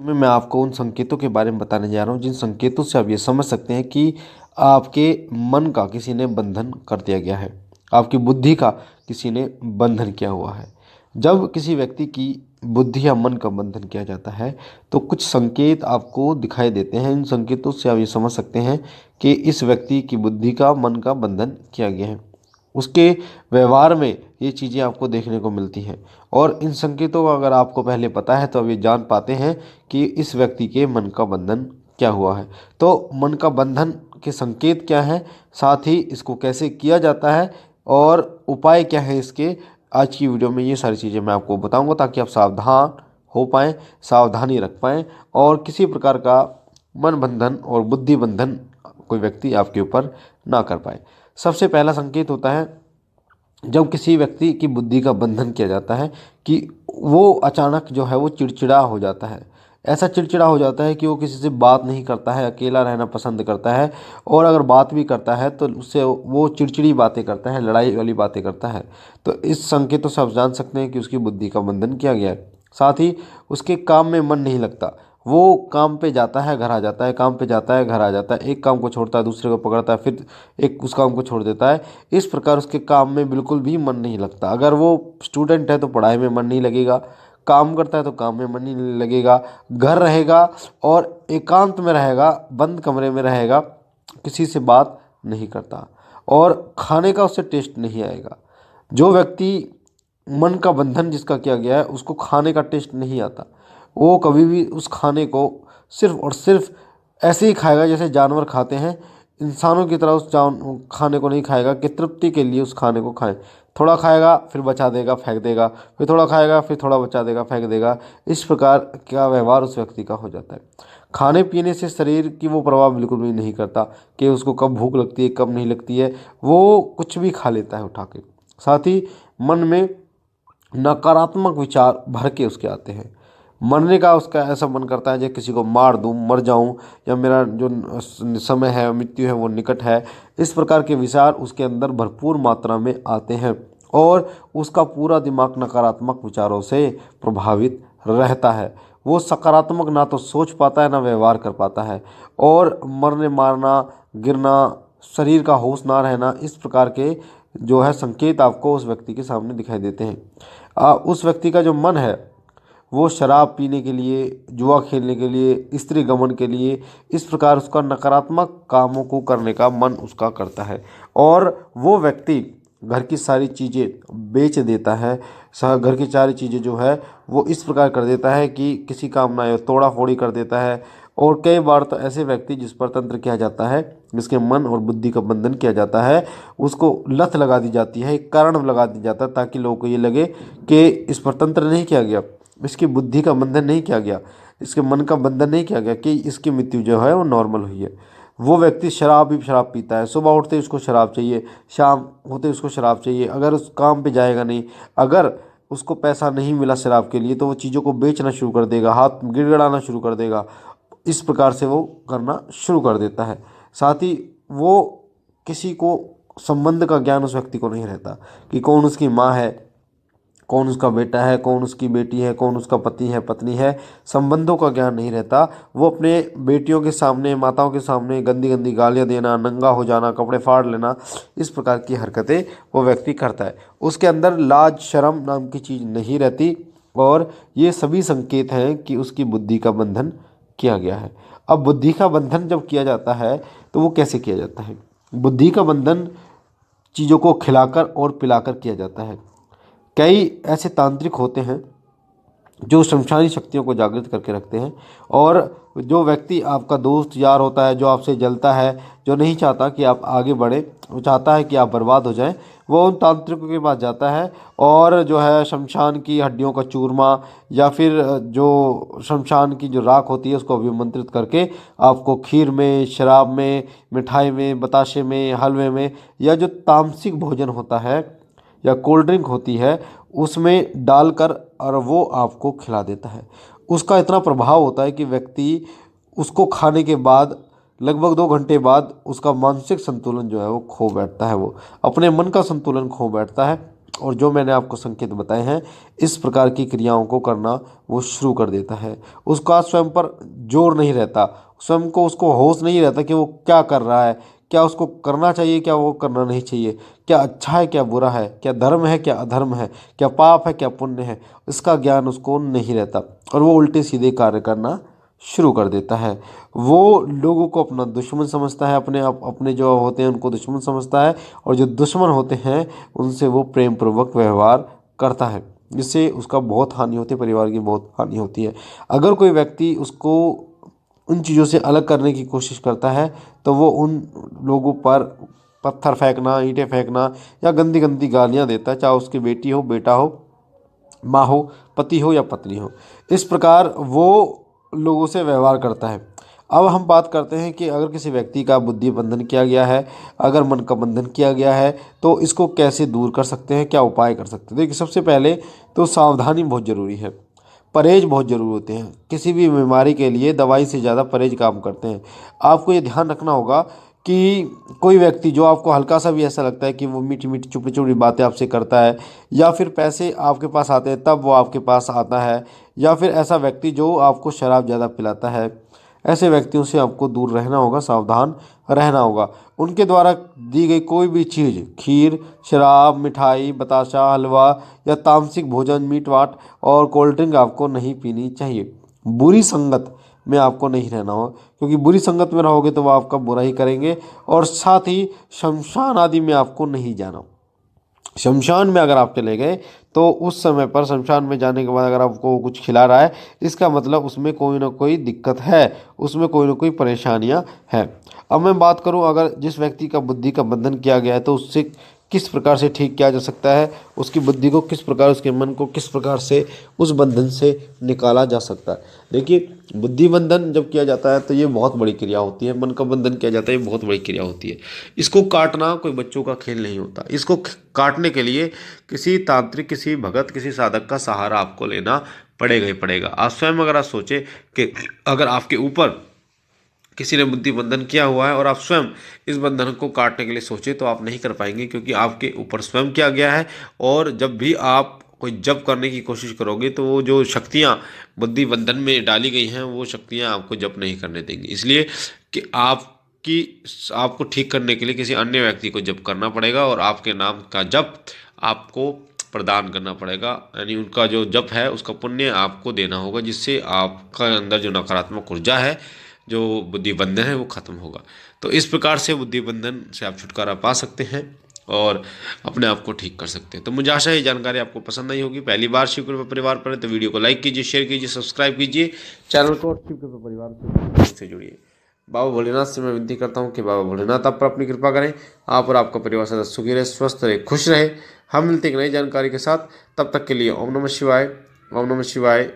मैं आपको उन संकेतों के बारे में बताने जा रहा हूँ जिन संकेतों से आप ये समझ सकते हैं कि आपके मन का किसी ने बंधन कर दिया गया है, आपकी बुद्धि का किसी ने बंधन किया हुआ है। जब किसी व्यक्ति की बुद्धि या मन का बंधन किया जाता है तो कुछ संकेत आपको दिखाई देते हैं। इन संकेतों से आप ये समझ सकते हैं कि इस व्यक्ति की बुद्धि का मन का बंधन किया गया है। उसके व्यवहार में ये चीज़ें आपको देखने को मिलती हैं और इन संकेतों का अगर आपको पहले पता है तो आप ये जान पाते हैं कि इस व्यक्ति के मन का बंधन क्या हुआ है। तो मन का बंधन के संकेत क्या हैं, साथ ही इसको कैसे किया जाता है और उपाय क्या है इसके, आज की वीडियो में ये सारी चीज़ें मैं आपको बताऊंगा ताकि आप सावधान हो पाएँ, सावधानी रख पाएँ और किसी प्रकार का मन बंधन और बुद्धि बंधन कोई व्यक्ति आपके ऊपर ना कर पाए। सबसे पहला संकेत होता है जब किसी व्यक्ति की बुद्धि का बंधन किया जाता है कि वो अचानक जो है वो चिड़चिड़ा हो जाता है। ऐसा चिड़चिड़ा हो जाता है कि वो किसी से बात नहीं करता है, अकेला रहना पसंद करता है और अगर बात भी करता है तो उससे वो चिड़चिड़ी बातें करता है, लड़ाई वाली बातें करता है। तो इस संकेतों से आप जान सकते हैं कि उसकी बुद्धि का बंधन किया गया है। साथ ही उसके काम में मन नहीं लगता, वो काम पे जाता है घर आ जाता है, काम पे जाता है घर आ जाता है, एक काम को छोड़ता है दूसरे को पकड़ता है, फिर एक उस काम को छोड़ देता है। इस प्रकार उसके काम में बिल्कुल भी मन नहीं लगता। अगर वो स्टूडेंट है तो पढ़ाई में मन नहीं लगेगा, काम करता है तो काम में मन नहीं लगेगा, घर रहेगा और एकांत में रहेगा, बंद कमरे में रहेगा, किसी से बात नहीं करता और खाने का उससे टेस्ट नहीं आएगा। जो व्यक्ति मन का बंधन जिसका किया गया है उसको खाने का टेस्ट नहीं आता, वो कभी भी उस खाने को सिर्फ और सिर्फ ऐसे ही खाएगा जैसे जानवर खाते हैं। इंसानों की तरह उस खाने को नहीं खाएगा कि तृप्ति के लिए उस खाने को खाएं। थोड़ा खाएगा फिर बचा देगा फेंक देगा, फिर थोड़ा खाएगा फिर थोड़ा बचा देगा फेंक देगा। इस प्रकार का व्यवहार उस व्यक्ति का हो जाता है। खाने पीने से शरीर की वो प्रभाव बिल्कुल भी नहीं करता कि उसको कब भूख लगती है कब नहीं लगती है, वो कुछ भी खा लेता है उठा के। साथ ही मन में नकारात्मक विचार भर के उसके आते हैं। मरने का उसका ऐसा मन करता है जैसे किसी को मार दूं, मर जाऊं, या मेरा जो समय है, मृत्यु है, वो निकट है। इस प्रकार के विचार उसके अंदर भरपूर मात्रा में आते हैं और उसका पूरा दिमाग नकारात्मक विचारों से प्रभावित रहता है। वो सकारात्मक ना तो सोच पाता है ना व्यवहार कर पाता है और मरने मारना, गिरना, शरीर का होश ना रहना, इस प्रकार के जो है संकेत आपको उस व्यक्ति के सामने दिखाई देते हैं। उस व्यक्ति का जो मन है वो शराब पीने के लिए, जुआ खेलने के लिए, स्त्री गमन के लिए, इस प्रकार उसका नकारात्मक कामों को करने का मन उसका करता है और वो व्यक्ति घर की सारी चीज़ें बेच देता है। घर की सारी चीज़ें जो है वो इस प्रकार कर देता है कि किसी काम ना आए, तोड़ा फोड़ी कर देता है। और कई बार तो ऐसे व्यक्ति जिस पर तंत्र किया जाता है, जिसके मन और बुद्धि का बंधन किया जाता है, उसको लत लगा दी जाती है, एक कारण लगा दी जाता है ताकि लोगों को ये लगे कि इस पर तंत्र नहीं किया गया, इसकी बुद्धि का बंधन नहीं किया गया, इसके मन का बंधन नहीं किया गया, कि इसकी मृत्यु जो है वो नॉर्मल हुई है। वो व्यक्ति शराब पीता है, सुबह उठते ही उसको शराब चाहिए, शाम होते ही उसको शराब चाहिए। अगर उस काम पे जाएगा नहीं, अगर उसको पैसा नहीं मिला शराब के लिए तो वो चीज़ों को बेचना शुरू कर देगा, हाथ गिड़गड़ाना शुरू कर देगा। इस प्रकार से वो करना शुरू कर देता है। साथ ही वो किसी को संबंध का ज्ञान उस व्यक्ति को नहीं रहता कि कौन उसकी माँ है, कौन उसका बेटा है, कौन उसकी बेटी है, कौन उसका पति है, पत्नी है। संबंधों का ज्ञान नहीं रहता। वो अपने बेटियों के सामने, माताओं के सामने गंदी गंदी गालियाँ देना, नंगा हो जाना, कपड़े फाड़ लेना, इस प्रकार की हरकतें वो व्यक्ति करता है। उसके अंदर लाज शर्म नाम की चीज़ नहीं रहती और ये सभी संकेत हैं कि उसकी बुद्धि का बंधन किया गया है। अब बुद्धि का बंधन जब किया जाता है तो वो कैसे किया जाता है? बुद्धि का बंधन चीज़ों को खिलाकर और पिलाकर किया जाता है। कई ऐसे तांत्रिक होते हैं जो शमशानी शक्तियों को जागृत करके रखते हैं और जो व्यक्ति आपका दोस्त यार होता है, जो आपसे जलता है, जो नहीं चाहता कि आप आगे बढ़े, वो चाहता है कि आप बर्बाद हो जाएं, वो उन तांत्रिकों के पास जाता है और जो है शमशान की हड्डियों का चूरमा या फिर जो शमशान की जो राख होती है उसको अभिमंत्रित करके आपको खीर में, शराब में, मिठाई में, बताशे में, हलवे में, या जो तामसिक भोजन होता है या कोल्ड ड्रिंक होती है उसमें डालकर और वो आपको खिला देता है। उसका इतना प्रभाव होता है कि व्यक्ति उसको खाने के बाद लगभग 2 घंटे बाद उसका मानसिक संतुलन जो है वो खो बैठता है, वो अपने मन का संतुलन खो बैठता है और जो मैंने आपको संकेत बताए हैं इस प्रकार की क्रियाओं को करना वो शुरू कर देता है। उसका स्वयं पर जोर नहीं रहता, स्वयं को उसको होश नहीं रहता कि वो क्या कर रहा है, क्या उसको करना चाहिए, क्या वो करना नहीं चाहिए, क्या अच्छा है क्या बुरा है, क्या धर्म है क्या अधर्म है, क्या पाप है क्या पुण्य है, इसका ज्ञान उसको नहीं रहता और वो उल्टे सीधे कार्य करना शुरू कर देता है। वो लोगों को अपना दुश्मन समझता है, अपने जो होते हैं उनको दुश्मन समझता है, और जो दुश्मन होते हैं उनसे वो प्रेम पूर्वक व्यवहार करता है, जिससे उसका बहुत हानि होती है, परिवार की बहुत हानि होती है। अगर कोई व्यक्ति उसको उन चीज़ों से अलग करने की कोशिश करता है तो वो उन लोगों पर पत्थर फेंकना, ईंटें फेंकना या गंदी गंदी गालियाँ देता है, चाहे उसकी बेटी हो, बेटा हो, माँ हो, पति हो या पत्नी हो। इस प्रकार वो लोगों से व्यवहार करता है। अब हम बात करते हैं कि अगर किसी व्यक्ति का बुद्धि बंधन किया गया है, अगर मन का बंधन किया गया है, तो इसको कैसे दूर कर सकते हैं, क्या उपाय कर सकते हैं। देखिए, सबसे पहले तो सावधानी बहुत ज़रूरी है, परहेज बहुत ज़रूरी होते हैं। किसी भी बीमारी के लिए दवाई से ज़्यादा परहेज काम करते हैं। आपको ये ध्यान रखना होगा कि कोई व्यक्ति जो आपको हल्का सा भी ऐसा लगता है कि वो मीठी मीठी चुपड़ी चुपड़ी बातें आपसे करता है, या फिर पैसे आपके पास आते हैं तब वो आपके पास आता है, या फिर ऐसा व्यक्ति जो आपको शराब ज़्यादा पिलाता है, ऐसे व्यक्तियों से आपको दूर रहना होगा, सावधान रहना होगा। उनके द्वारा दी गई कोई भी चीज़, खीर, शराब, मिठाई, बताशा, हलवा या तामसिक भोजन, मीट वाट और कोल्ड ड्रिंक आपको नहीं पीनी चाहिए। बुरी संगत में आपको नहीं रहना हो, क्योंकि बुरी संगत में रहोगे तो वो आपका बुरा ही करेंगे। और साथ ही शमशान आदि में आपको नहीं जाना। शमशान में अगर आप चले गए तो उस समय पर शमशान में जाने के बाद अगर आपको कुछ खिला रहा है, इसका मतलब उसमें कोई ना कोई दिक्कत है, उसमें कोई ना कोई परेशानियां हैं। अब मैं बात करूं, अगर जिस व्यक्ति का बुद्धि का बंधन किया गया है तो उससे किस प्रकार से ठीक किया जा सकता है, उसकी बुद्धि को किस प्रकार, उसके मन को किस प्रकार से उस बंधन से निकाला जा सकता है। देखिए, बुद्धि बंधन जब किया जाता है तो ये बहुत बड़ी क्रिया होती है, मन का बंधन किया जाता है ये बहुत बड़ी क्रिया होती है। इसको काटना कोई बच्चों का खेल नहीं होता। इसको काटने के लिए किसी तांत्रिक, किसी भगत, किसी साधक का सहारा आपको लेना पड़ेगा ही पड़ेगा। आप स्वयं अगर आप सोचे कि अगर आपके ऊपर किसी ने बुद्धि बंधन किया हुआ है और आप स्वयं इस बंधन को काटने के लिए सोचे तो आप नहीं कर पाएंगे, क्योंकि आपके ऊपर स्वयं किया गया है। और जब भी आप कोई जप करने की कोशिश करोगे तो वो जो शक्तियाँ बुद्धि बंधन में डाली गई हैं वो शक्तियाँ आपको जप नहीं करने देंगी। इसलिए कि आपको ठीक करने के लिए किसी अन्य व्यक्ति को जप करना पड़ेगा और आपके नाम का जप आपको प्रदान करना पड़ेगा, यानी उनका जो जप है उसका पुण्य आपको देना होगा, जिससे आपका अंदर जो नकारात्मक ऊर्जा है, जो बुद्धि बंधन है, वो खत्म होगा। तो इस प्रकार से बुद्धि बंधन से आप छुटकारा पा सकते हैं और अपने आप को ठीक कर सकते हैं। तो मुझे आशा है ये जानकारी आपको पसंद आई होगी। पहली बार शिव कृपा परिवार पर है तो वीडियो को लाइक कीजिए, शेयर कीजिए, सब्सक्राइब कीजिए चैनल को, और शिव कृपा परिवार से जुड़िए। बाबा भोलेनाथ से मैं विनती करता हूँ कि बाबा भोलेनाथ आप पर अपनी कृपा करें, आप और आपका परिवार सदा सुखी रहे, स्वस्थ रहे, खुश रहे। हम मिलते एक नई जानकारी के साथ, तब तक के लिए ओम नमः शिवाय, ओम नमः शिवाय,